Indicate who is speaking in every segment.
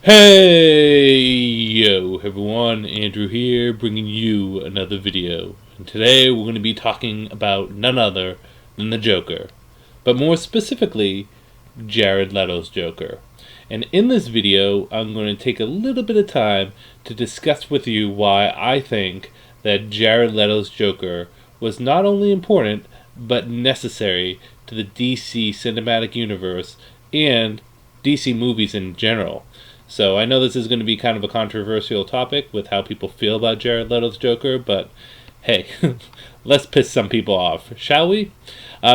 Speaker 1: Hey, yo, everyone, Andrew here, bringing you another video. And today we're going to be talking about none other than the Joker. But more specifically, Jared Leto's Joker. And in this video, I'm going to take a little bit of time to discuss with you why I think that Jared Leto's Joker was not only important, but necessary to the DC cinematic universe and DC movies in general. So I know this is going to be kind of a controversial topic with how people feel about Jared Leto's Joker, but hey, let's piss some people off, shall we?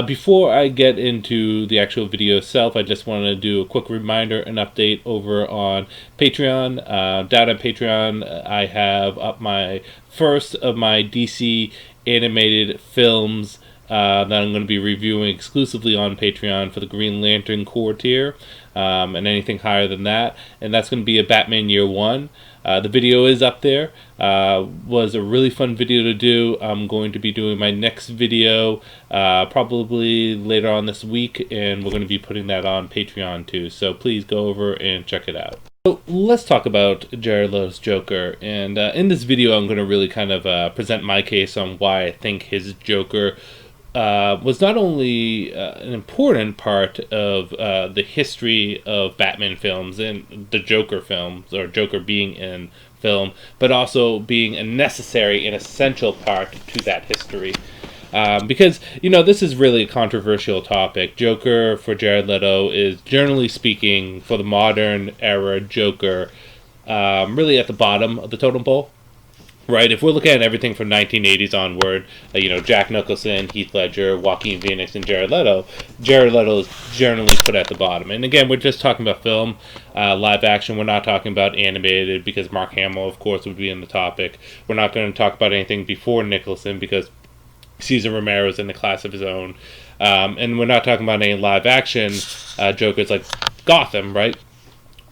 Speaker 1: Before I get into the actual video itself, I just want to do a quick reminder and update over on Patreon. Down at Patreon, I have up my first of my DC animated films that I'm going to be reviewing exclusively on Patreon for the Green Lantern core tier, and anything higher than that. And that's going to be a Batman Year One. The video is up there. Was a really fun video to do. I'm going to be doing my next video probably later on this week, and we're going to be putting that on Patreon too. So please go over and check it out. So let's talk about Jared Leto's Joker, and in this video I'm going to really kind of present my case on why I think his Joker was not only an important part of the history of Batman films and the Joker films, or Joker being in film, but also being a necessary and essential part to that history. Because, you know, this is really a controversial topic. Joker for Jared Leto is, generally speaking, for the modern era Joker, really at the bottom of the totem pole. Right, if we're looking at everything from 1980s onward, Jack Nicholson, Heath Ledger, Joaquin Phoenix, and Jared Leto is generally put at the bottom. And again, we're just talking about film, live action. We're not talking about animated because Mark Hamill, of course, would be in the topic. We're not going to talk about anything before Nicholson because Cesar Romero is in the class of his own. And we're not talking about any live action Jokers like Gotham, right?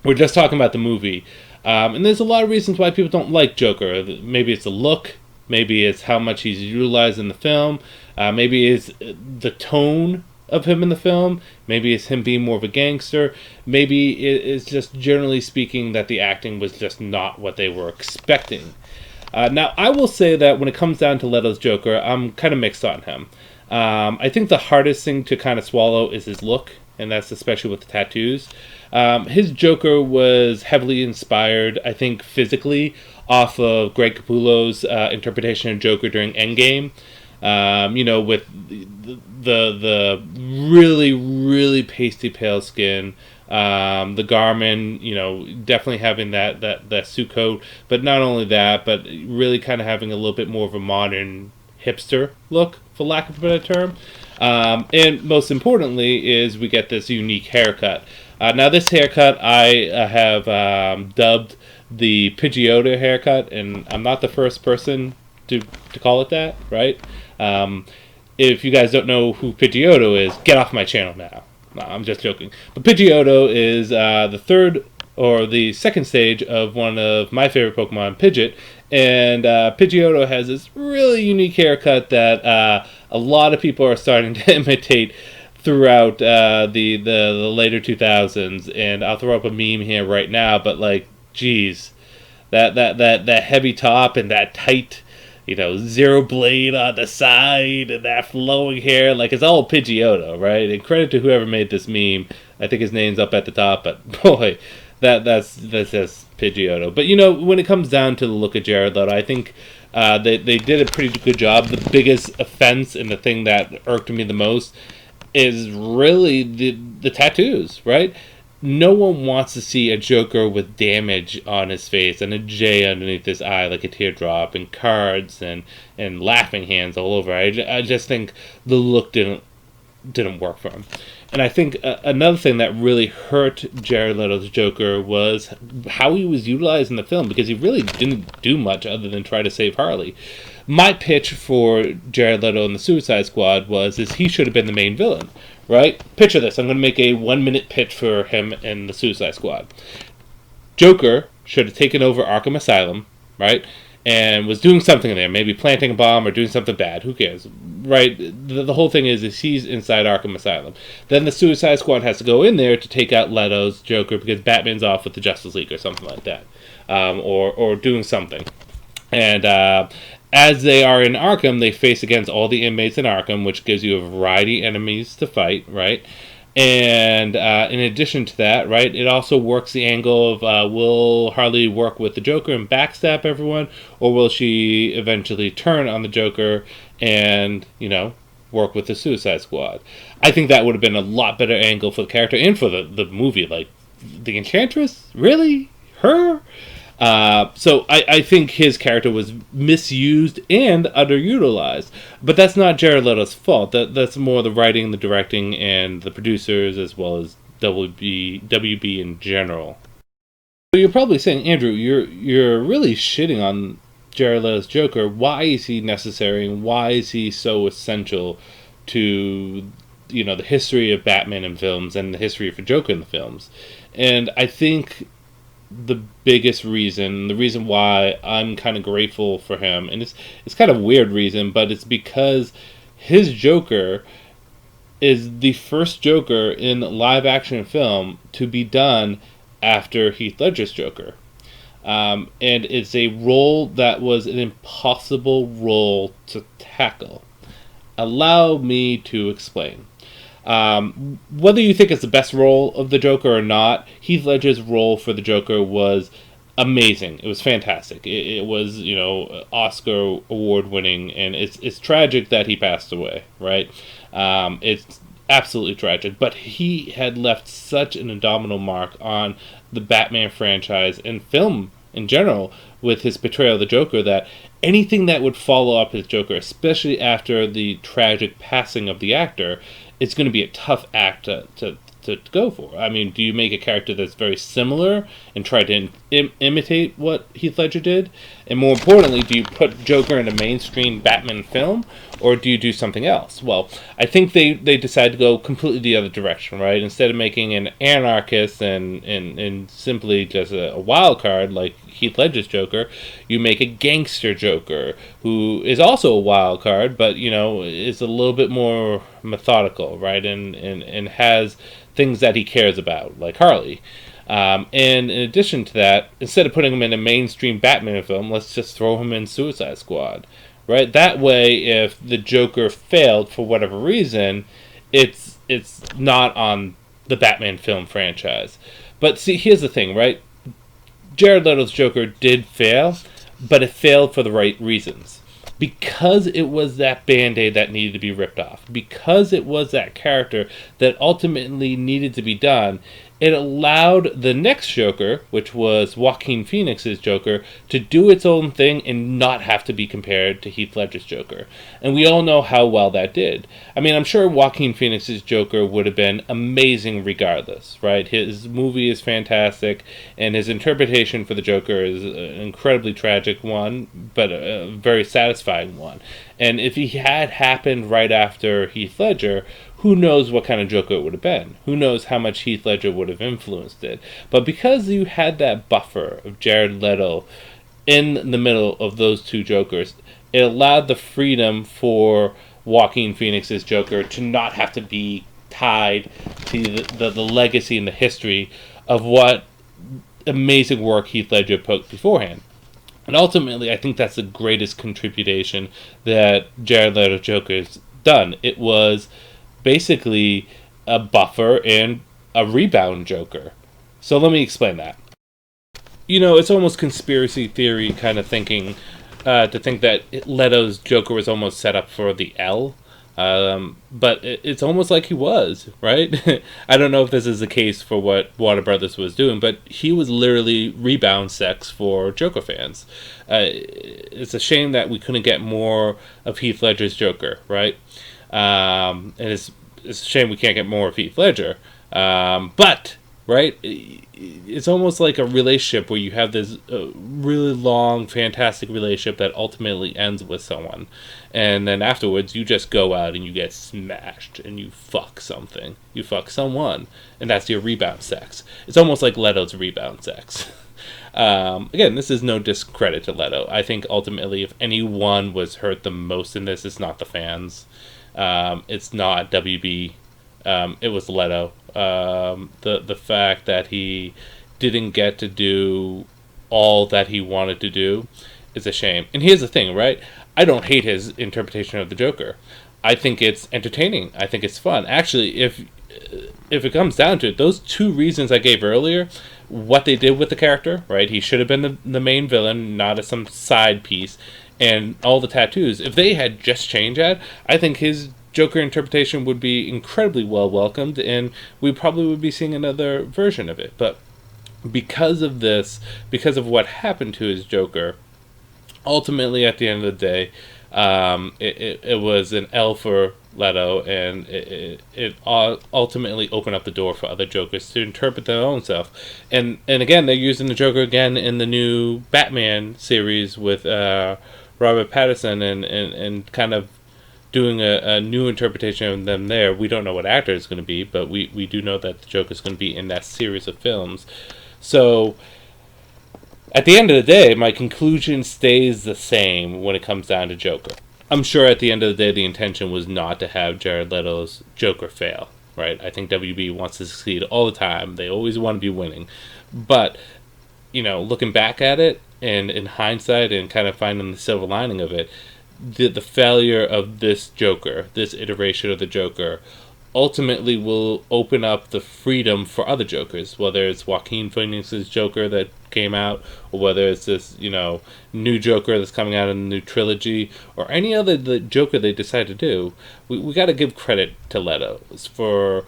Speaker 1: We're just talking about the movie. And there's a lot of reasons why people don't like Joker. Maybe it's the look. Maybe it's how much he's utilized in the film. Maybe it's the tone of him in the film. Maybe it's him being more of a gangster. Maybe it's just generally speaking that the acting was just not what they were expecting. Now, I will say that when it comes down to Leto's Joker, I'm kind of mixed on him. I think the hardest thing to kind of swallow is his look, and that's especially with the tattoos. His Joker was heavily inspired, I think, physically off of Greg Capullo's interpretation of Joker during Endgame. With the really, really pasty pale skin, the Garmin, definitely having that suit coat, but not only that, but really kind of having a little bit more of a modern hipster look, for lack of a better term. And most importantly is we get this unique haircut. Now this haircut I have dubbed the Pidgeotto haircut, and I'm not the first person to call it that, right? If you guys don't know who Pidgeotto is, get off my channel now. No, I'm just joking. But Pidgeotto is the third or the second stage of one of my favorite Pokemon, Pidgeot. And Pidgeotto has this really unique haircut that a lot of people are starting to imitate throughout the later 2000s. And I'll throw up a meme here right now, but like, geez, that heavy top and that tight, zero blade on the side and that flowing hair, like, it's all Pidgeotto, right? And credit to whoever made this meme. I think his name's up at the top, but boy, that's just Pidgeotto. But when it comes down to the look of Jared Leto, I think they did a pretty good job. The biggest offense and the thing that irked me the most is really the tattoos, right? No one wants to see a Joker with damage on his face and a J underneath his eye like a teardrop, and cards and laughing hands all over. I just think the look didn't work for him. And I think another thing that really hurt Jared Leto's Joker was how he was utilized in the film, because he really didn't do much other than try to save Harley. My pitch for Jared Leto in the Suicide Squad is he should have been the main villain, right? Picture this. I'm going to make a 1-minute pitch for him in the Suicide Squad. Joker should have taken over Arkham Asylum, right? And was doing something in there, maybe planting a bomb or doing something bad. Who cares? right? The whole thing is he's inside Arkham Asylum. Then the Suicide Squad has to go in there to take out Leto's Joker because Batman's off with the Justice League or something like that, or doing something. And as they are in Arkham, they face against all the inmates in Arkham, which gives you a variety of enemies to fight, right? And in addition to that, right, it also works the angle of will Harley work with the Joker and backstab everyone, or will she eventually turn on the Joker and, work with the Suicide Squad? I think that would have been a lot better angle for the character and for the movie. Like, the Enchantress? Really? Her? So I think his character was misused and underutilized, but that's not Jared Leto's fault. That's more the writing, the directing, and the producers, as well as WB in general. So you're probably saying, Andrew, you're really shitting on Jared Leto's Joker. Why is he necessary, and why is he so essential to the history of Batman in films and the history of Joker in the films? And I think the biggest reason, the reason why I'm kind of grateful for him, and it's kind of a weird reason, but it's because his Joker is the first Joker in live action film to be done after Heath Ledger's Joker. And it's a role that was an impossible role to tackle. Allow me to explain. Whether you think it's the best role of the Joker or not, Heath Ledger's role for the Joker was amazing. It was fantastic. It was, Oscar award winning, and it's tragic that he passed away, right? It's absolutely tragic, but he had left such an indomitable mark on the Batman franchise and film in general with his portrayal of the Joker that anything that would follow up his Joker, especially after the tragic passing of the actor, it's going to be a tough act to go for. I mean, do you make a character that's very similar and try to imitate what Heath Ledger did? And more importantly, do you put Joker in a mainstream Batman film, or do you do something else? Well, I think they decided to go completely the other direction, right? Instead of making an anarchist and simply just a wild card like Heath Ledger's Joker, you make a gangster Joker who is also a wild card, but is a little bit more methodical, right? And has things that he cares about, like Harley. And in addition to that, instead of putting him in a mainstream Batman film, let's just throw him in Suicide Squad, right? That way, if the Joker failed for whatever reason, it's not on the Batman film franchise. But see, here's the thing, right? Jared Leto's Joker did fail, but it failed for the right reasons. Because it was that Band-Aid that needed to be ripped off. Because it was that character that ultimately needed to be done, it allowed the next Joker, which was Joaquin Phoenix's Joker, to do its own thing and not have to be compared to Heath Ledger's Joker. And we all know how well that did. I mean, I'm sure Joaquin Phoenix's Joker would have been amazing regardless, right? His movie is fantastic, and his interpretation for the Joker is an incredibly tragic one, but a very satisfying one. And if he had happened right after Heath Ledger, who knows what kind of Joker it would have been? Who knows how much Heath Ledger would have influenced it? But because you had that buffer of Jared Leto in the middle of those two Jokers, it allowed the freedom for Joaquin Phoenix's Joker to not have to be tied to the legacy and the history of what amazing work Heath Ledger put beforehand. And ultimately, I think that's the greatest contribution that Jared Leto's Joker's done. It was basically a buffer and a rebound Joker. So let me explain that. It's almost conspiracy theory kind of thinking to think that Leto's Joker was almost set up for the L. But it's almost like he was, right? I don't know if this is the case for what Warner Brothers was doing, but he was literally rebound sex for Joker fans. It's a shame that we couldn't get more of Heath Ledger's Joker, right? And it's a shame we can't get more of Heath Ledger. But, right, it's almost like a relationship where you have this really long, fantastic relationship that ultimately ends with someone. And then afterwards, you just go out and you get smashed and you fuck something. You fuck someone. And that's your rebound sex. It's almost like Leto's rebound sex. Again, this is no discredit to Leto. I think ultimately, if anyone was hurt the most in this, it's not the fans. It's not WB. It was Leto. The fact that he didn't get to do all that he wanted to do is a shame. And here's the thing, right? I don't hate his interpretation of the Joker. I think it's entertaining. I think it's fun. Actually, if it comes down to it, those two reasons I gave earlier, what they did with the character, right? He should have been the main villain, not as some side piece. And all the tattoos, if they had just changed that, I think his Joker interpretation would be incredibly well welcomed, and we probably would be seeing another version of it. But because of this, because of what happened to his Joker, ultimately at the end of the day, it was an L for Leto, and it ultimately opened up the door for other Jokers to interpret their own self. And again, they're using the Joker again in the new Batman series with Robert Pattinson, and kind of doing a new interpretation of them there. We don't know what actor it's going to be, but we do know that the Joker is going to be in that series of films. So at the end of the day, my conclusion stays the same when it comes down to Joker. I'm sure at the end of the day, the intention was not to have Jared Leto's Joker fail, right? I think WB wants to succeed all the time. They always want to be winning. But, looking back at it, and in hindsight, and kind of finding the silver lining of it, the failure of this Joker, this iteration of the Joker, ultimately will open up the freedom for other Jokers, whether it's Joaquin Phoenix's Joker that came out, or whether it's this, new Joker that's coming out in the new trilogy, or any other Joker they decide to do. We got to give credit to Leto for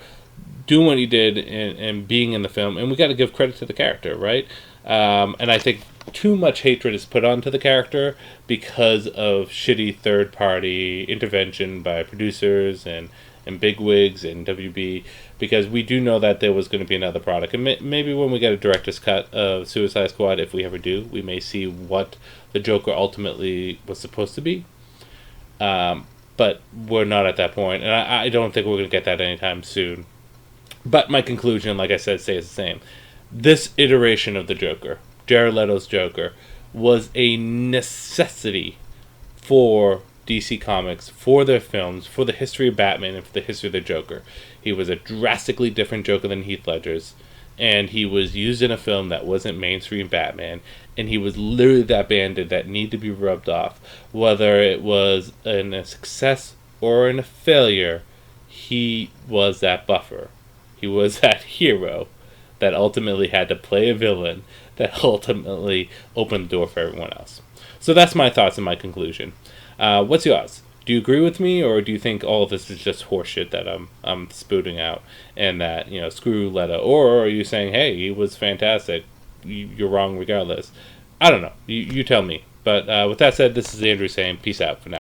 Speaker 1: doing what he did and being in the film, and we got to give credit to the character, right? And I think too much hatred is put onto the character because of shitty third-party intervention by producers and bigwigs and WB, because we do know that there was going to be another product. And maybe when we get a director's cut of Suicide Squad, if we ever do, we may see what the Joker ultimately was supposed to be. But we're not at that point, and I don't think we're going to get that anytime soon. But my conclusion, like I said, stays the same. This iteration of the Joker, Jared Leto's Joker, was a necessity for DC Comics, for their films, for the history of Batman, and for the history of the Joker. He was a drastically different Joker than Heath Ledger's, and he was used in a film that wasn't mainstream Batman, and he was literally that bandit that needed to be rubbed off. Whether it was in a success or in a failure, he was that buffer. He was that hero that ultimately had to play a villain that ultimately opened the door for everyone else. So that's my thoughts and my conclusion. What's yours? Do you agree with me, or do you think all of this is just horseshit that I'm spouting out, and that, screw Leto? Or are you saying, hey, he was fantastic, you're wrong regardless? I don't know. You tell me. But with that said, this is Andrew saying peace out for now.